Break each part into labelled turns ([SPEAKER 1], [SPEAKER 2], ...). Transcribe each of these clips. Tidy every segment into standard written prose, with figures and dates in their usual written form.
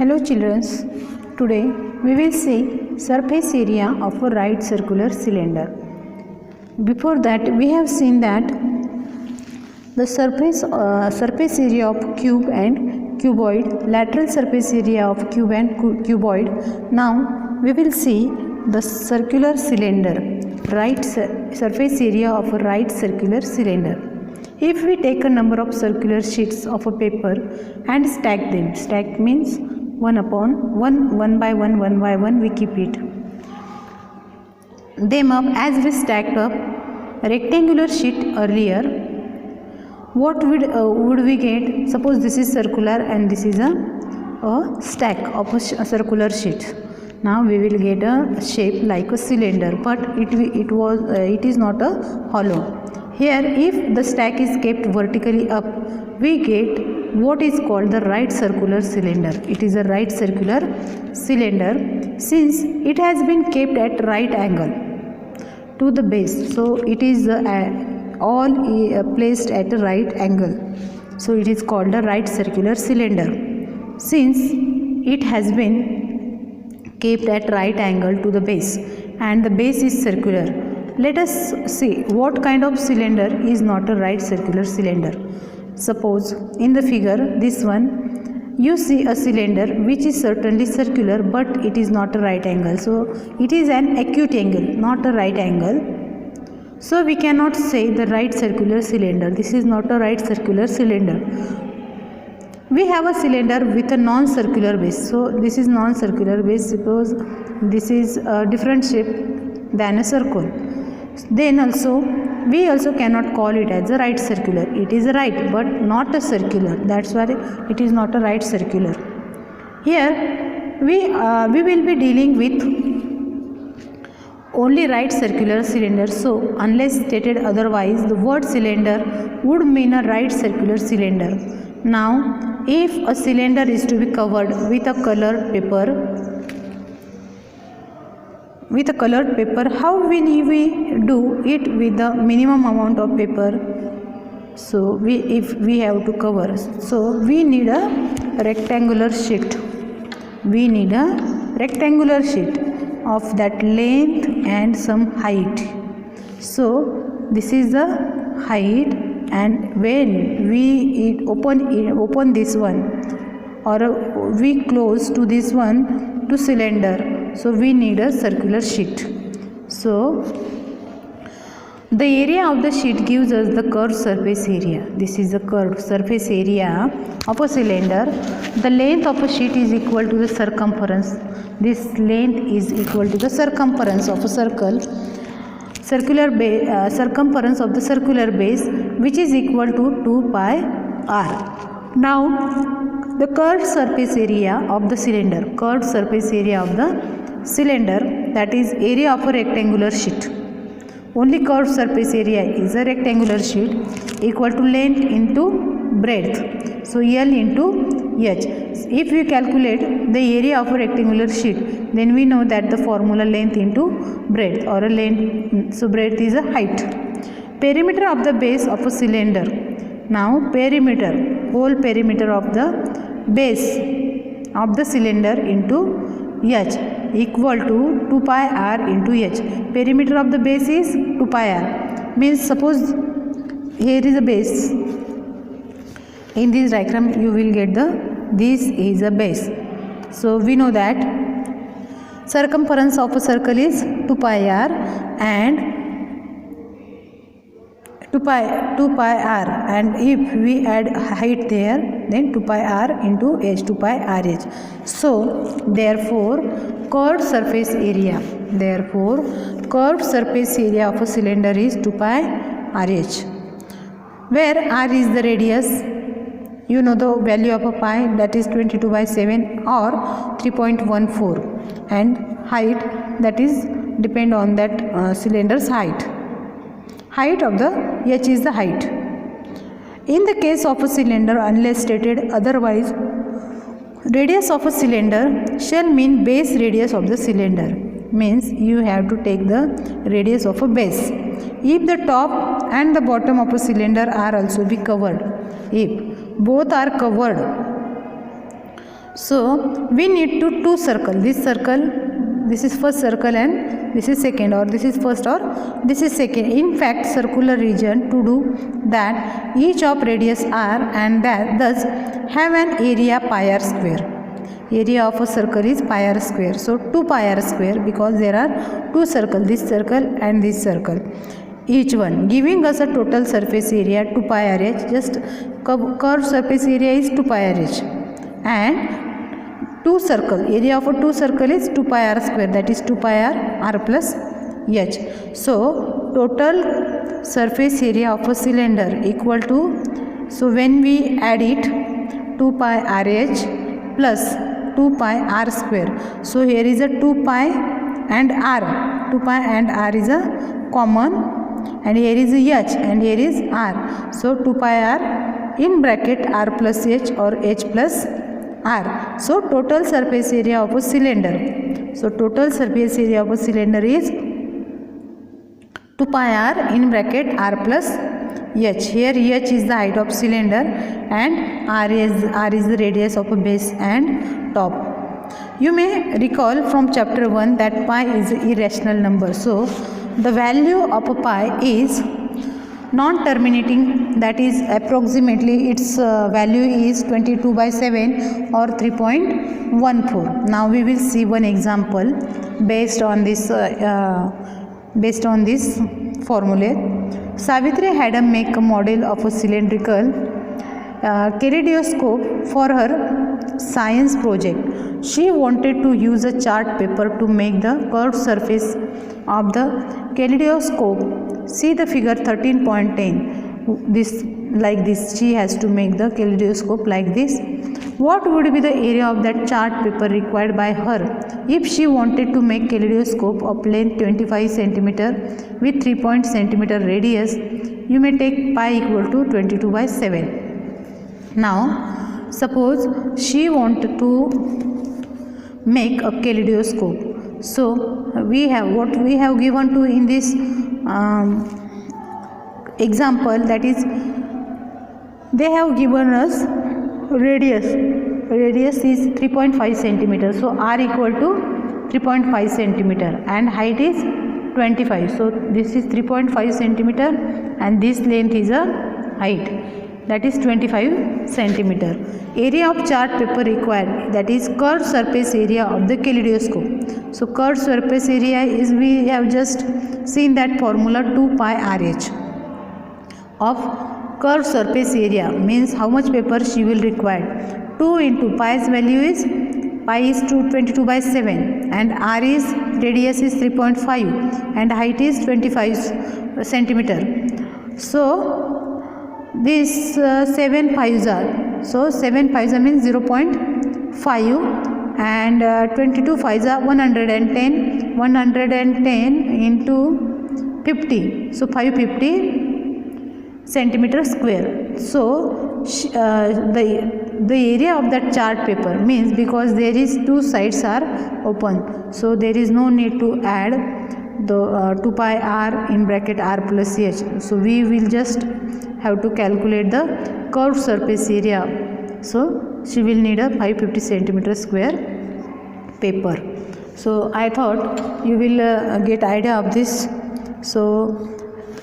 [SPEAKER 1] Hello children, today we will see surface area of a right circular cylinder. Before that we have seen that the surface area of cube and cuboid, lateral surface area of cube and cuboid. Now we will see the circular cylinder, surface area of a right circular cylinder. If we take a number of circular sheets of a paper and stack them, stack means one by one we keep it them up. As we stacked up rectangular sheet earlier, what would we get? Suppose this is circular and this is a stack of a circular sheet. Now we will get a shape like a cylinder, but it is not a hollow. Here if the stack is kept vertically up, we get what is called the right circular cylinder. It is a right circular cylinder since it has been kept at right angle to the base. So it is all placed at a right angle. So it is called a right circular cylinder since it has been kept at right angle to the base and the base is circular. Let us see what kind of cylinder is not a right circular cylinder. Suppose in the figure, this one, you see a cylinder which is certainly circular but it is not a right angle. So it is an acute angle, not a right angle. So we cannot say the right circular cylinder. This is not a right circular cylinder. We have a cylinder with a non-circular base. So this is non-circular base because this is a different shape than a circle. Then we also cannot call it as a right circular. It is right but not a circular. That's why it is not a right circular. Here we will be dealing with only right circular cylinder. So unless stated otherwise, the word cylinder would mean a right circular cylinder. Now if a cylinder is to be covered with a colored paper, how will we do it with the minimum amount of paper? So if we have to cover, so we need a rectangular sheet. We need a rectangular sheet of that length and some height. So this is the height, and when we open this one or we close to this one to cylinder, so we need a circular sheet. So the area of the sheet gives us the curved surface area. This is the curved surface area of a cylinder. The length of a sheet is equal to the circumference. This length is equal to the circumference of a circumference of the circular base, which is equal to 2 pi r. Now the curved surface area of the cylinder, that is area of a rectangular sheet. Only curved surface area is a rectangular sheet equal to length into breadth. So L into H. If we calculate the area of a rectangular sheet, then we know that the formula length into breadth or a length, so breadth is a height. Perimeter of the base of a cylinder. Now perimeter, whole perimeter of the base of the cylinder into H equal to 2 pi r into H. Perimeter of the base is 2 pi r. Means suppose here is a base. In this diagram you will get this is a base. So we know that circumference of a circle is 2 pi r and 2 pi r, and if we add height there, then 2 pi r into h, 2 pi rh. So therefore curved surface area of a cylinder is 2 pi rh, where r is the radius. You know the value of a pi, that is 22 by 7 or 3.14, and height, that is depend on that cylinder's height. Height of the h is the height. In the case of a cylinder, unless stated otherwise, radius of a cylinder shall mean base radius of the cylinder. Means you have to take the radius of a base. If the top and the bottom of a cylinder are also be covered, if both are covered, So we need to two circle. This is first circle and this is second, or this is first or this is second. In fact, circular region to do that each of radius r and that thus have an area pi r square. Area of a circle is pi r square. So 2 pi r square, because there are two circles, this circle and this circle, each one giving us a total surface area 2 pi r h. Just curved surface area is 2 pi r h, and two circle, area of a two circle is 2 pi r square, that is 2 pi r plus h. So total surface area of a cylinder equal to, so when we add it, 2 pi r h plus 2 pi r square. So here is a 2 pi and r, 2 pi and r is a common, and here is a h and here is r. So 2 pi r in bracket r plus h or h plus r. So total surface area of a cylinder. So total surface area of a cylinder is 2 pi r in bracket r plus h. Here h is the height of cylinder and r is the radius of a base and top. You may recall from chapter 1 that pi is an irrational number. So the value of a pi is non-terminating, that is approximately its value is 22 by 7 or 3.14. Now we will see one example based on this formula. Savitri had to make a model of a cylindrical kaleidoscope for her science project. She wanted to use a chart paper to make the curved surface of the kaleidoscope. See the figure 13.10. This like this, she has to make the kaleidoscope like this. What would be the area of that chart paper required by her if she wanted to make kaleidoscope of length 25 cm with 3 cm radius? You may take pi equal to 22 by 7. Now suppose she wanted to make a kaleidoscope. So we have what we have given to in this example, that is they have given us radius is 3.5 cm. So r equal to 3.5 cm and height is 25. So this is 3.5 cm and this length is a height, that is 25 cm. Area of chart paper required, that is curved surface area of the kaleidoscope. So curved surface area is, we have just seen that formula 2 pi r h of curved surface area, means how much paper she will require. 2 into pi's value is, pi is 22 by 7 and r is, radius is 3.5 and height is 25 cm. So this 7 5s are, so 7 5s means 0.5 and 22 5s are 110 into 50, so 550 centimeter square. So the area of that chart paper, means because there is two sides are open, so there is no need to add the 2 pi r in bracket r plus h. So we will just have to calculate the curved surface area. So she will need a 550 centimeter square paper. So I thought you will get idea of this. So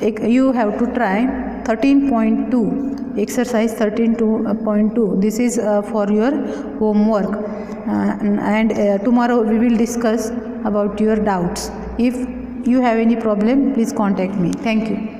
[SPEAKER 1] you have to try 13.2, exercise 13.2. This is for your homework, and tomorrow we will discuss about your doubts. If you have any problem, please contact me. Thank you.